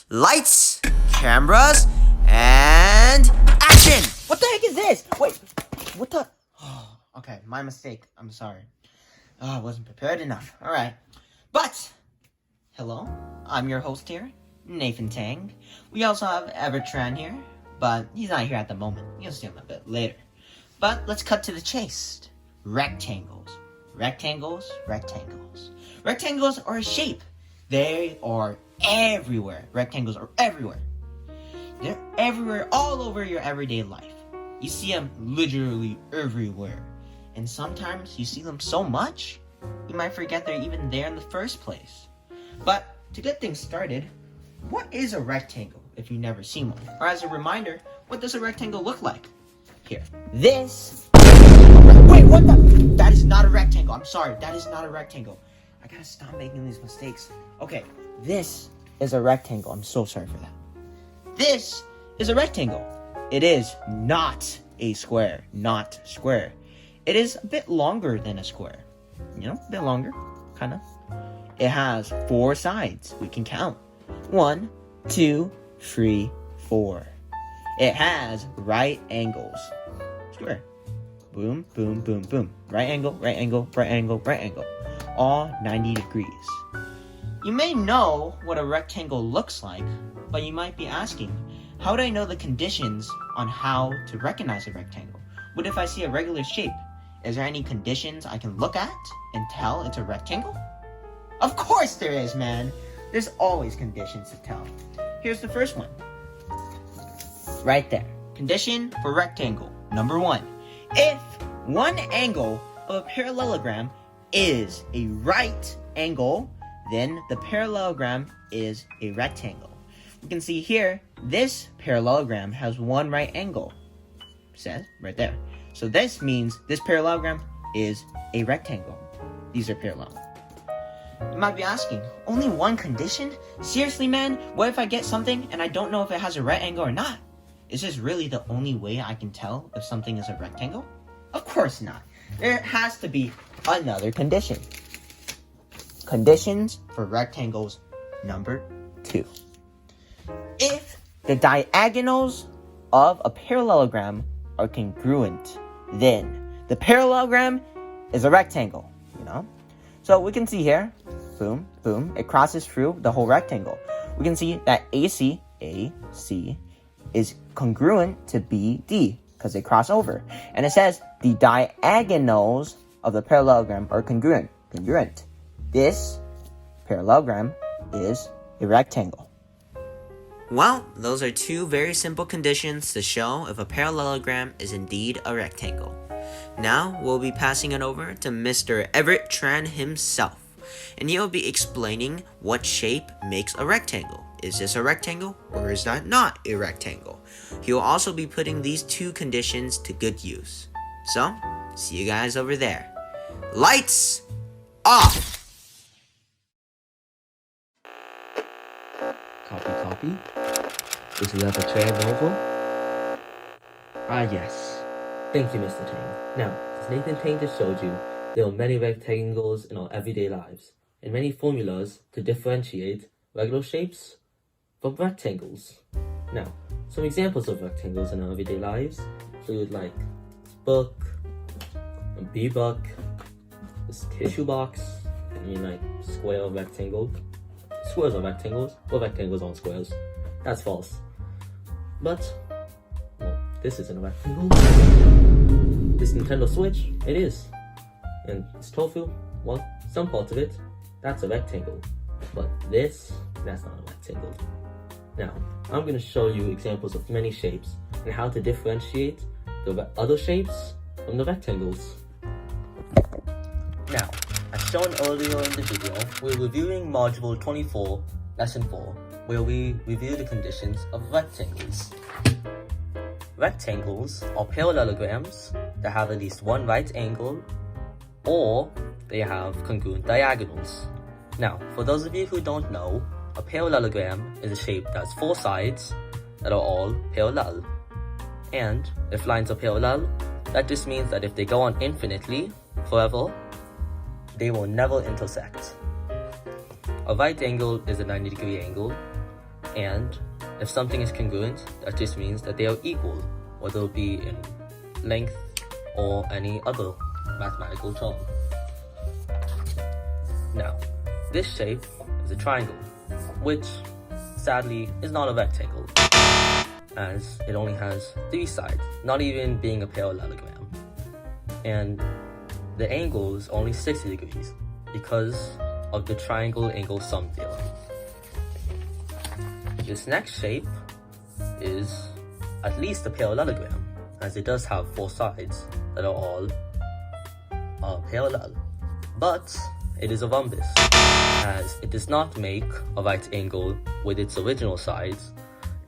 Lights, cameras, and action! What the heck is this? Wait, what the? Oh, okay, my mistake. I'm sorry. I wasn't prepared enough. Alright. But, hello, I'm your host here, Nathan Tang. We also have Everett and I here, but he's not here at the moment. You'll see him a bit later. But let's cut to the chase. Rectangles. Rectangles, rectangles. Rectangles are a shape. They are everywhere. Rectangles are everywhere. They're everywhere, all over your everyday life. You see them literally everywhere. And sometimes you see them so much, you might forget they're even there in the first place. But to get things started, what is a rectangle if you've never seen one? Or as a reminder, what does a rectangle look like? Here. This. Wait, what the? That is not a rectangle. I'm sorry. That is not a rectangle. I gotta stop making these mistakes. Okay, this is a rectangle. I'm so sorry for that. This is a rectangle. It is not a square. Not square. It is a bit longer than a square. You know, a bit longer, kind of. It has 4 sides. We can count. 1, 2, 3, 4. It has right angles. Square. Boom, boom, boom, boom. Right angle, right angle, right angle, right angle. All 90 degrees. You may know what a rectangle looks like, but you might be asking, how do I know the conditions on how to recognize a rectangle? What if I see a regular shape? Is there any conditions I can look at and tell it's a rectangle? Of course there is, man. There's always conditions to tell. Here's the first one. Right there. Condition for rectangle. Number 1. If one angle of a parallelogram is a right angle, then the parallelogram is a rectangle. You can see here, this parallelogram has one right angle. Says right there. So this means this parallelogram is a rectangle. These are parallel. You might be asking, only one condition? Seriously, man? What if I get something and I don't know if it has a right angle or not? Is this really the only way I can tell if something is a rectangle? Of course not. There has to be another condition. Conditions for rectangles number 2. If the diagonals of a parallelogram are congruent, then the parallelogram is a rectangle, you know? So we can see here, boom, boom, it crosses through the whole rectangle. We can see that AC is congruent to BD because they cross over. And it says the diagonals of the parallelogram are congruent. This parallelogram is a rectangle. Well, those are 2 very simple conditions to show if a parallelogram is indeed a rectangle. Now, we'll be passing it over to Mr. Everett Tran himself, and he'll be explaining what shape makes a rectangle. Is this a rectangle, or is that not a rectangle? He'll also be putting these 2 conditions to good use. So, see you guys over there. Lights off! Copy. Is it like a trade novel? Ah, yes. Thank you, Mr. Tang. Now, as Nathan Tang just showed you, there are many rectangles in our everyday lives, and many formulas to differentiate regular shapes from rectangles. Now, some examples of rectangles in our everyday lives include like book, a bee book, this tissue box, like square or rectangle. Squares are rectangles, or rectangles aren't squares. That's false. But, well, this isn't a rectangle. This Nintendo Switch, it is. And this tofu, well, some parts of it, that's a rectangle. But this, that's not a rectangle. Now, I'm going to show you examples of many shapes and how to differentiate the other shapes from the rectangles. Now, as shown earlier in the video, we're reviewing Module 24, Lesson 4, where we review the conditions of rectangles. Rectangles are parallelograms that have at least one right angle, or they have congruent diagonals. Now, for those of you who don't know, a parallelogram is a shape that has 4 sides that are all parallel. And if lines are parallel, that just means that if they go on infinitely, forever, they will never intersect. A right angle is a 90-degree angle, and if something is congruent, that just means that they are equal, whether it be in length or any other mathematical term. Now, this shape is a triangle, which sadly is not a rectangle, as it only has 3 sides, not even being a parallelogram. And the angle is only 60 degrees because of the triangle angle sum theorem. This next shape is at least a parallelogram, as it does have 4 sides that are all parallel. But it is a rhombus, as it does not make a right angle with its original sides,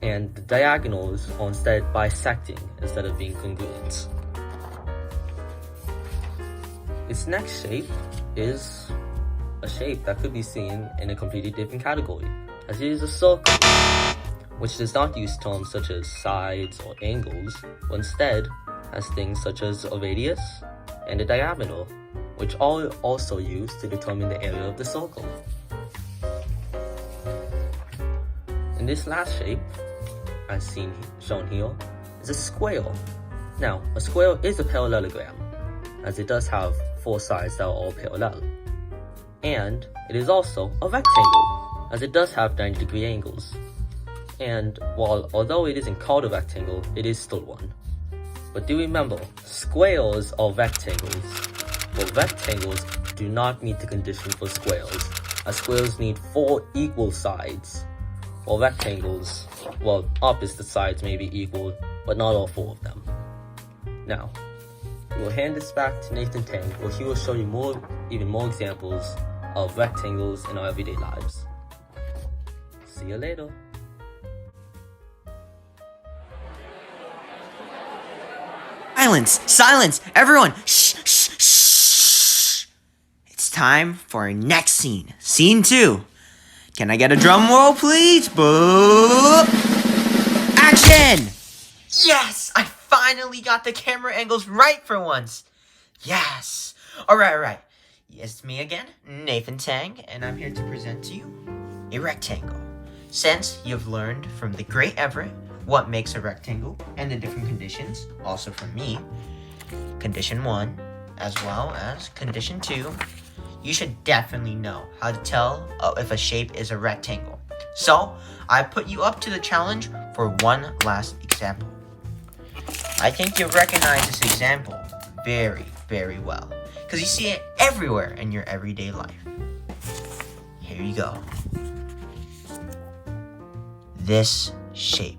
and the diagonals are instead bisecting instead of being congruent. This next shape is a shape that could be seen in a completely different category, as it is a circle, which does not use terms such as sides or angles, but instead has things such as a radius and a diameter, which are also used to determine the area of the circle. And this last shape, as shown here, is a square. Now, a square is a parallelogram, as it does have 4 sides that are all parallel. And it is also a rectangle, as it does have 90-degree angles. And although it isn't called a rectangle, it is still one. But do remember, squares are rectangles, but rectangles do not meet the condition for squares, as squares need 4 equal sides, while rectangles, opposite sides may be equal, but not all 4 of them. Now, we will hand this back to Nathan Tang, where he will show you even more examples of rectangles in our everyday lives. See you later. Silence! Silence! Everyone! Shh! Shh! Shh! It's time for our next scene. Scene 2. Can I get a drum roll, please? Boo! Action! Yes! I finally got the camera angles right for once. Yes! Alright. Yes, it's me again, Nathan Tang, and I'm here to present to you a rectangle. Since you've learned from the great Everett what makes a rectangle and the different conditions, also from me, condition 1 as well as condition 2, you should definitely know how to tell if a shape is a rectangle. So, I put you up to the challenge for one last example. I think you'll recognize this example very, very well, because you see it everywhere in your everyday life. Here you go. This shape.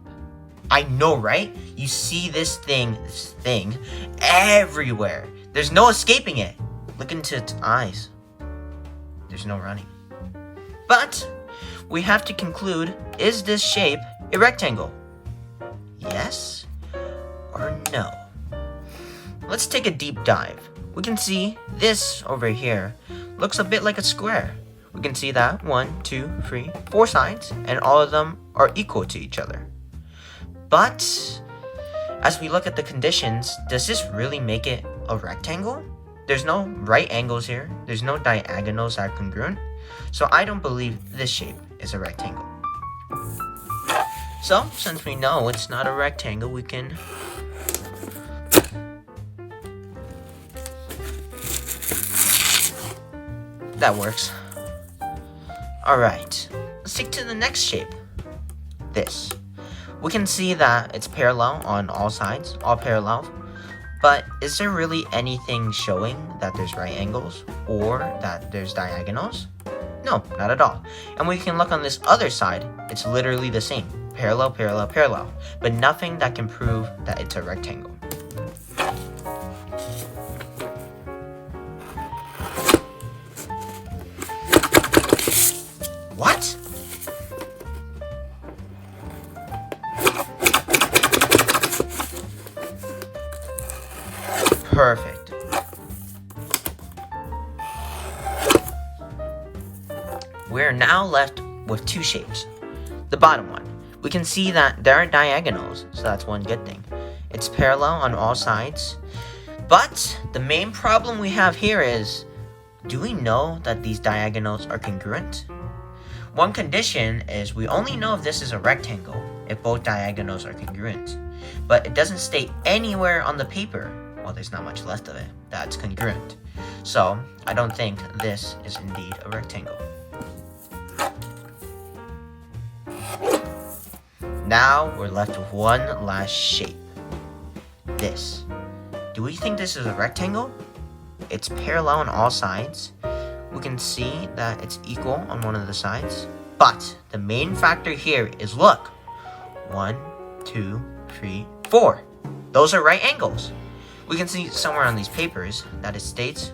I know, right? You see this thing everywhere. There's no escaping it. Look into its eyes. There's no running. But we have to conclude, is this shape a rectangle? Yes or no? Let's take a deep dive. We can see this over here looks a bit like a square. We can see that 1, 2, 3, 4 sides, and all of them are equal to each other. But as we look at the conditions, does this really make it a rectangle? There's no right angles here. There's no diagonals that are congruent. So I don't believe this shape is a rectangle. So since we know it's not a rectangle, we can that works. Alright, let's stick to the next shape. This. We can see that it's parallel on all sides, all parallel. But is there really anything showing that there's right angles or that there's diagonals? No, not at all. And we can look on this other side, it's literally the same. Parallel, parallel, parallel. But nothing that can prove that it's a rectangle. What? Perfect. We're now left with 2 shapes. The bottom one. We can see that there are diagonals, so that's one good thing. It's parallel on all sides. But the main problem we have here is, do we know that these diagonals are congruent? One condition is we only know if this is a rectangle if both diagonals are congruent. But it doesn't state anywhere on the paper, well, there's not much left of it, that's congruent. So I don't think this is indeed a rectangle. Now we're left with one last shape. This. Do we think this is a rectangle? It's parallel on all sides. We can see that it's equal on one of the sides. But the main factor here is, look. 1, 2, 3, 4. Those are right angles. We can see somewhere on these papers that it states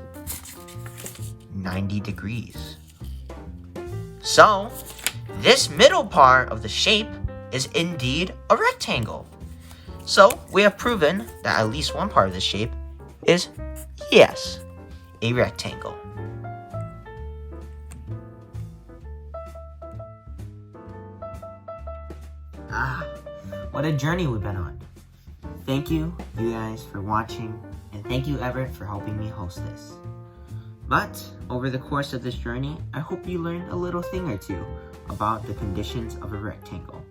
90 degrees. So, this middle part of the shape is indeed a rectangle. So, we have proven that at least one part of the shape is, yes, a rectangle. What a journey we've been on. Thank you guys for watching, and thank you Everett for helping me host this. But over the course of this journey, I hope you learned a little thing or two about the conditions of a rectangle.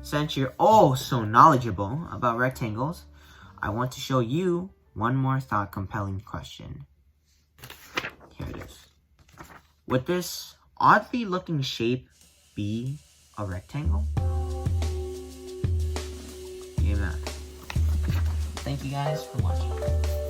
Since you're all so knowledgeable about rectangles, I want to show you one more thought-compelling question. Here it is. Would this oddly looking shape be a rectangle? Thank you guys for watching.